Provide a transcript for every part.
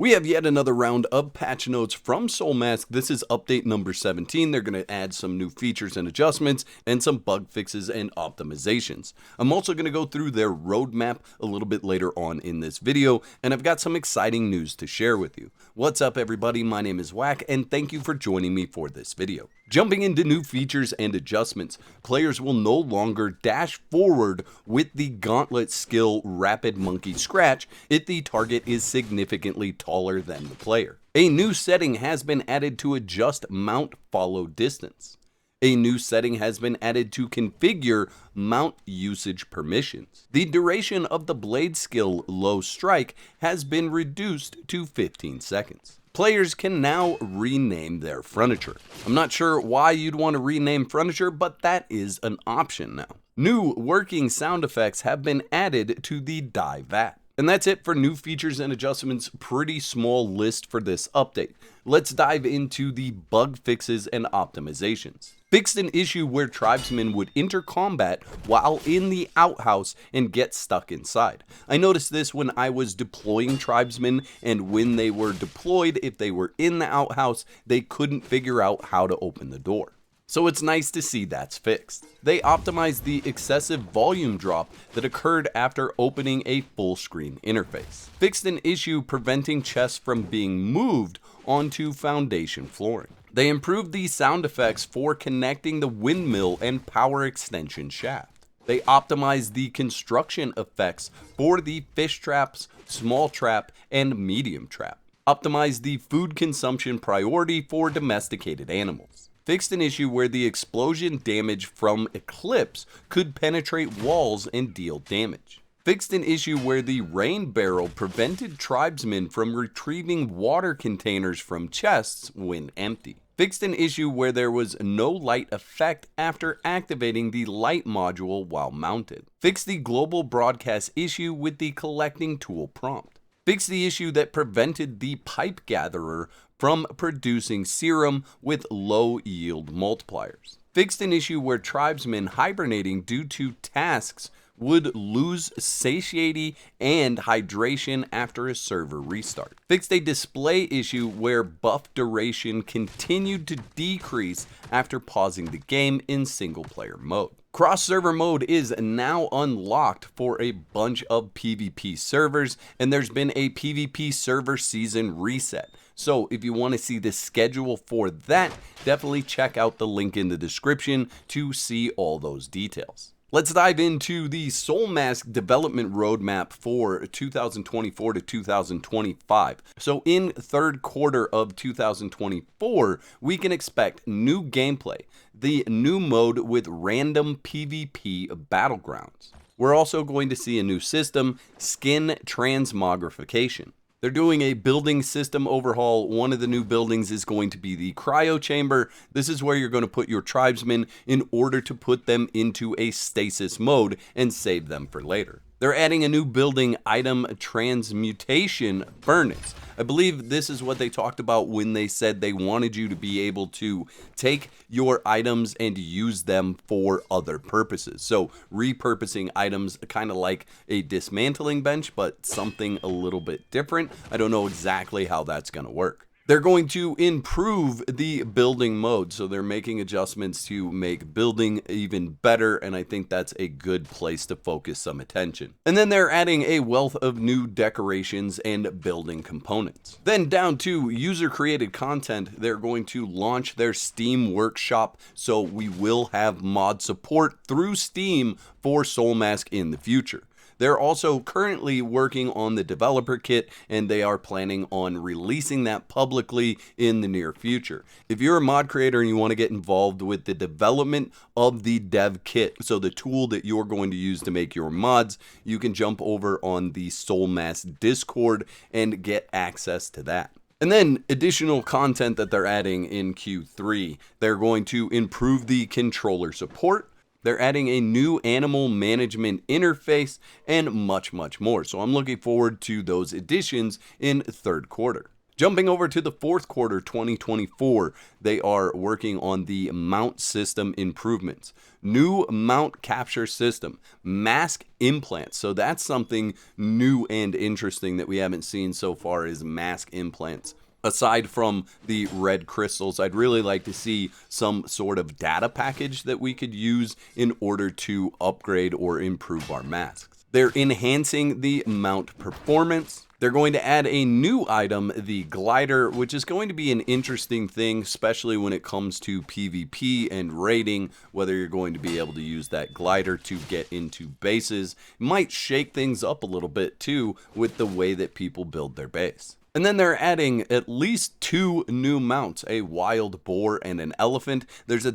We have yet another round of patch notes from Soulmask. This is update number 17. They're going to add some new features and adjustments and some bug fixes and optimizations. I'm also going to go through their roadmap a little bit later on in this video, and I've got some exciting news to share with you. What's up, everybody? My name is Whack, and thank you for joining me for this video. Jumping into new features and adjustments, players will no longer dash forward with the gauntlet skill Rapid Monkey Scratch if the target is significantly taller than the player. A new setting has been added to adjust mount follow distance. A new setting has been added to configure mount usage permissions. The duration of the blade skill Low Strike has been reduced to 15 seconds. Players can now rename their furniture. I'm not sure why you'd want to rename furniture, but that is an option now. New working sound effects have been added to the Die Vat. And that's it for new features and adjustments. Pretty small list for this update. Let's dive into the bug fixes and optimizations. Fixed an issue where tribesmen would enter combat while in the outhouse and get stuck inside. I noticed this when I was deploying tribesmen, and when they were deployed, if they were in the outhouse, they couldn't figure out how to open the door. So it's nice to see that's fixed. They optimized the excessive volume drop that occurred after opening a full screen interface. Fixed an issue preventing chests from being moved onto foundation flooring. They improved the sound effects for connecting the windmill and power extension shaft. They optimized the construction effects for the fish traps, small trap, and medium trap. Optimized the food consumption priority for domesticated animals. Fixed an issue where the explosion damage from Eclipse could penetrate walls and deal damage. Fixed an issue where the rain barrel prevented tribesmen from retrieving water containers from chests when empty. Fixed an issue where there was no light effect after activating the light module while mounted. Fixed the global broadcast issue with the collecting tool prompt. Fixed the issue that prevented the pipe gatherer from producing serum with low yield multipliers. Fixed an issue where tribesmen hibernating due to tasks would lose satiety and hydration after a server restart. Fixed a display issue where buff duration continued to decrease after pausing the game in single player mode. Cross server mode is now unlocked for a bunch of PvP servers, and there's been a PvP server season reset. So if you want to see the schedule for that, definitely check out the link in the description to see all those details. Let's dive into the Soulmask development roadmap for 2024 to 2025. So in third quarter of 2024, we can expect new gameplay, the new mode with random PvP battlegrounds. We're also going to see a new system, skin transmogrification. They're doing a building system overhaul. One of the new buildings is going to be the cryo chamber. This is where you're going to put your tribesmen in order to put them into a stasis mode and save them for later. They're adding a new building, item transmutation furnace. I believe this is what they talked about when they said they wanted you to be able to take your items and use them for other purposes. So repurposing items, kind of like a dismantling bench, but something a little bit different. I don't know exactly how that's going to work. They're going to improve the building mode, so they're making adjustments to make building even better, and I think that's a good place to focus some attention. And then they're adding a wealth of new decorations and building components. Then down to user-created content, they're going to launch their Steam workshop, so we will have mod support through Steam for Soulmask in the future. They're also currently working on the developer kit, and they are planning on releasing that publicly in the near future. If you're a mod creator and you want to get involved with the development of the dev kit, so the tool that you're going to use to make your mods, you can jump over on the Soulmask Discord and get access to that. And then additional content that they're adding in Q3, they're going to improve the controller support. They're adding a new animal management interface and much more. So I'm looking forward to those additions in third quarter. Jumping over to the fourth quarter 2024, they are working on the mount system improvements. New mount capture system, mask implants. So that's something new and interesting that we haven't seen so far is mask implants. Aside from the red crystals, I'd really like to see some sort of data package that we could use in order to upgrade or improve our masks. They're enhancing the mount performance. They're going to add a new item, the glider, which is going to be an interesting thing, especially when it comes to PvP and raiding, whether you're going to be able to use that glider to get into bases. It might shake things up a little bit too with the way that people build their base. And then they're adding at least 2 new mounts, a wild boar and an elephant. There's a ...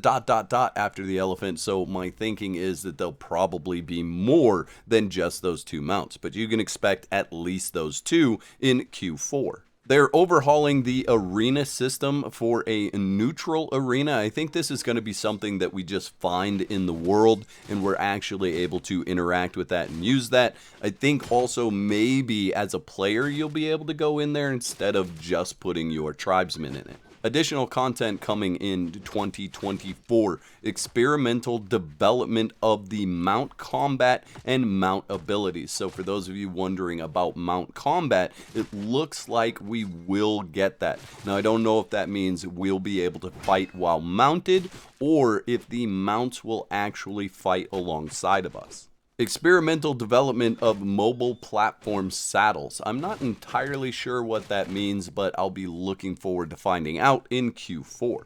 after the elephant, so my thinking is that there'll probably be more than just those 2 mounts, but you can expect at least those 2 in Q4. They're overhauling the arena system for a neutral arena. I think this is going to be something that we just find in the world and we're actually able to interact with that and use that. I think also maybe as a player you'll be able to go in there instead of just putting your tribesmen in it. Additional content coming in 2024, experimental development of the mount combat and mount abilities. So for those of you wondering about mount combat, it looks like we will get that. Now I don't know if that means we'll be able to fight while mounted or if the mounts will actually fight alongside of us. Experimental development of mobile platform saddles. I'm not entirely sure what that means, but I'll be looking forward to finding out in Q4.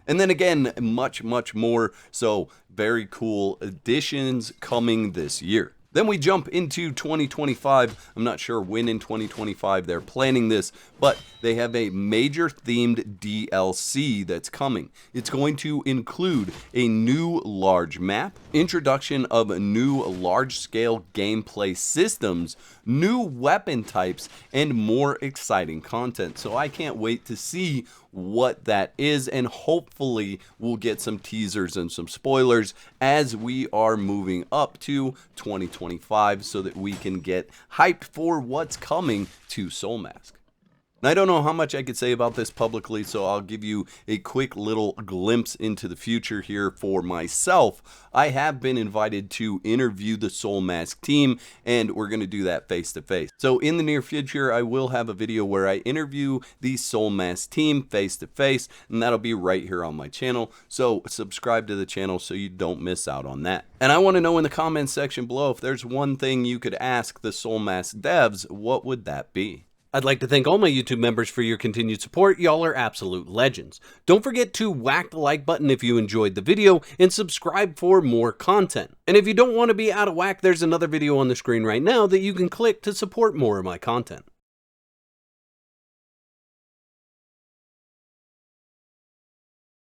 And then again, much more. So very cool additions coming this year. Then we jump into 2025. I'm not sure when in 2025 they're planning this, but they have a major themed DLC that's coming. It's going to include a new large map, introduction of new large-scale gameplay systems, new weapon types, and more exciting content. So I can't wait to see what that is, and hopefully we'll get some teasers and some spoilers as we are moving up to 2025 so that we can get hyped for what's coming to Soulmask. And I don't know how much I could say about this publicly, so I'll give you a quick little glimpse into the future here for myself. I have been invited to interview the Soulmask team, and we're going to do that face to face. So in the near future, I will have a video where I interview the Soulmask team face to face, and that'll be right here on my channel. So subscribe to the channel so you don't miss out on that. And I want to know in the comments section below, if there's one thing you could ask the Soulmask devs, what would that be? I'd like to thank all my YouTube members for your continued support. Y'all are absolute legends. Don't forget to whack the like button if you enjoyed the video and subscribe for more content. And if you don't want to be out of whack, there's another video on the screen right now that you can click to support more of my content.